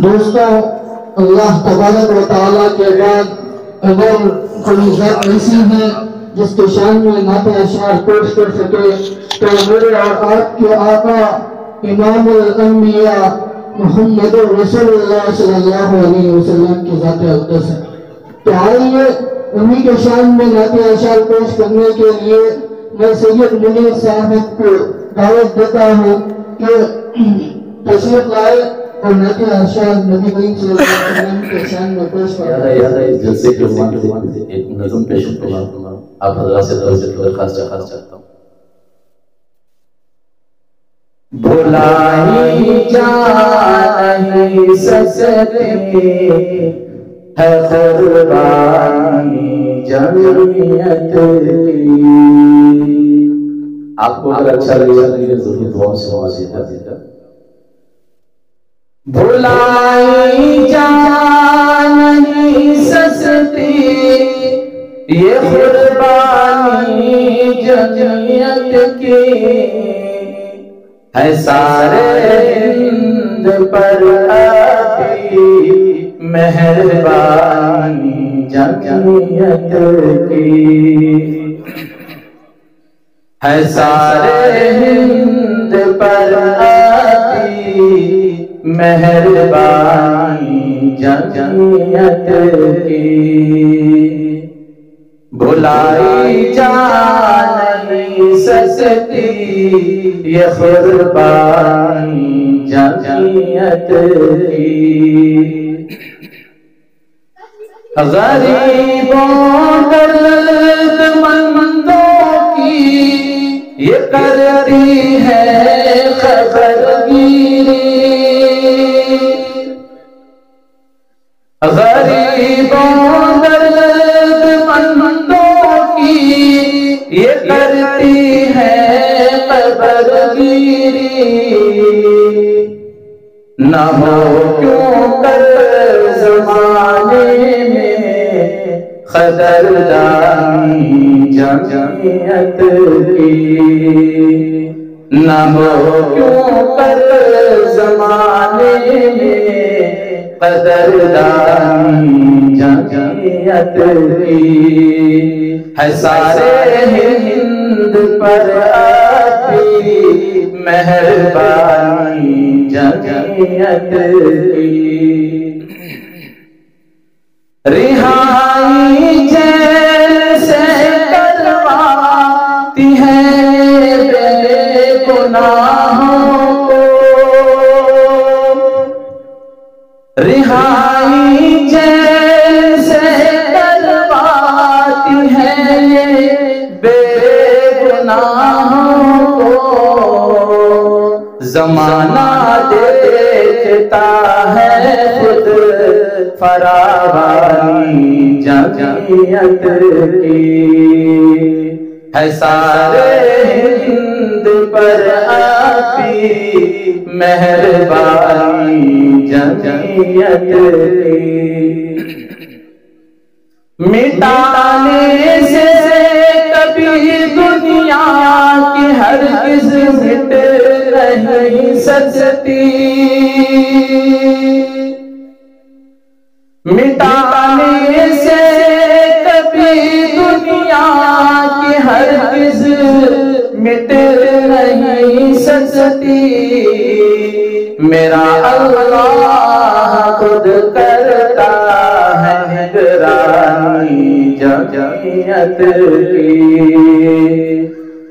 دوستوں، اللہ تبارک و تعالیٰ کے بعد اگر کوئی ذات ایسی ہے جس کے شان میں نعت اشعار پیش کر سکے تو میرے اور آپ کے آقا امام الانبیاء محمد رسول اللہ صلی اللہ علیہ وسلم کی ذات اقدس ہے۔ تو آئیے انہی کے شان میں نعت اشعار پیش کرنے کے لیے میں سید منیر صاحب کو دعوت دیتا ہوں کہ تشریف لائے اور نعت اشعار نبی کریم صلی اللہ علیہ وسلم کے شان میں پیش کریں۔ اس جلسے کے عنوان سے ایک نظم پیش کرنا آپ حضرات سے درخواست چاہتا ہوں۔ بھلائی جا نہیں سکتی ہے قربانی جمعیت کی۔ آپ کو اگر اچھا لگے ضرور دعا سے واضح دیتا۔ بھلائی جا نہیں سکتی یہ قربانی جمعیت کی، ہے سارے ہند پر آتی مہربانی جمعیت کی، ہے سارے ہند پر آتی مہربانی جمعیت کی۔ بھلائی جا نہیں سکتی یہ قربانی جمعیت کی، غریبوں درد مندوں کی یہ کرتی ہے خبرگیری، غریبوں درد مندوں کی یہ کرتی ہے خبرگیری، نہ ہو کیوں کر زمانے میں قدردانی جمعیت کی، نہ ہو کیوں کر زمانے میں قدردانی جمعیت کی، ہے سارے ہند پر آتی مہربانی جمعیت کی۔ رہائی جیل سے کرواتی ہے بے گناہوں کو، رہائی جیل سے کرواتی ہے بے گناہوں کو، زمانہ دیکھتا ہے خود فراوانی جمعیت کی، ہے سارے ہند پر آتی مہربانی جمعیت کی، مٹانے سے کبھی دنیا کی ہرگز مٹ نہیں سکتی، مٹانے سے کبھی دنیا کی ہرگز مٹ نہیں سکتی، میرا اللہ خود کرتا ہے نگرانی جمعیت کی،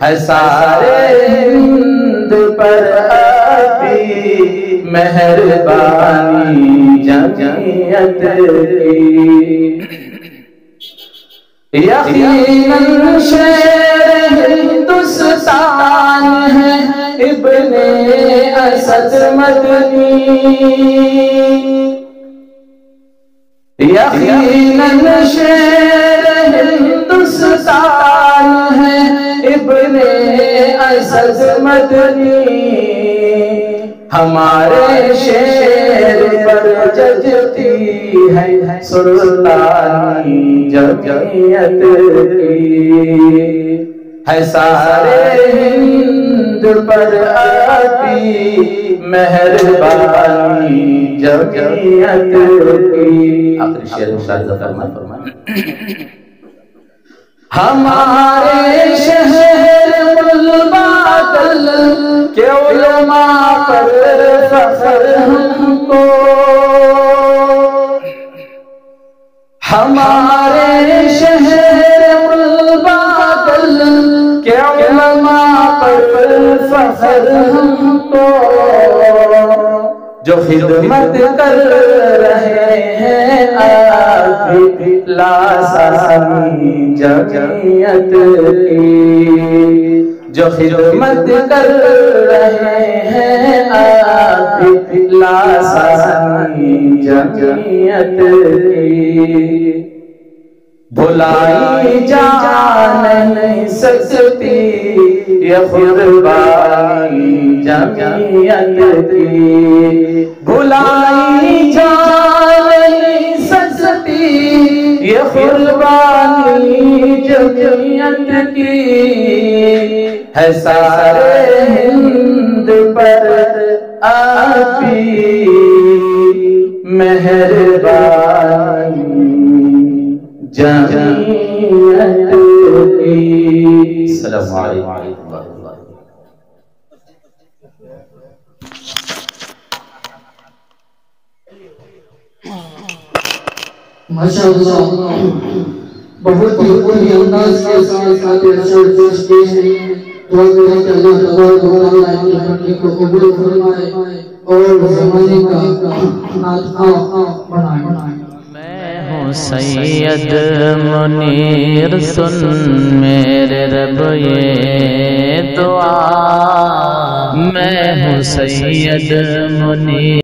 ہے سارے ہند پر آتی مہربانی جمعیت کی، یقیناً شیر ہندوستان ہے ابن اسد مدنی، یقیناً شیر ہندوستان ہے ابن اسد مدنی، ہمارے شیر پر ججتی ہے سلطانی جمعیت کی، ہے سارے ہند پر آتی مہربانی جمعیت کی. آخری شعر مشاہدہ فرمائیں. ہمارے شہر ملبادل کے علماء پر فخر ہم کو. ہمارے شہر ملبادل کے علماء پر فخر ہم کو. جو خدمت کر رہے ہیں آپ لاسانی جمعیت کی. جو خدمت کر رہے ہیں آپ لاسانی جمعیت کی. بھلائی جان نہیں سکتی یہ قربانی جمعیت کی. بھلائی جان نہیں سکتی یہ قربانی جمعیت کی. ہے سارے ہند پر آپ کی مہربانی جمعیت کی. السلام علیکم ورحمۃ اللہ. ماشاءاللہ بہت ہی عمدہ انداز کے ساتھ ارشاد پیش ہے. دعا کریں کہ اللہ تبارک و تعالیٰ ان کی پڑھنے کو قبول فرمائے اور زمانے کا ناطق بنائے. میں ہوں سید منیر سن میرے رب یہ دعا. میں ہوں سید منیر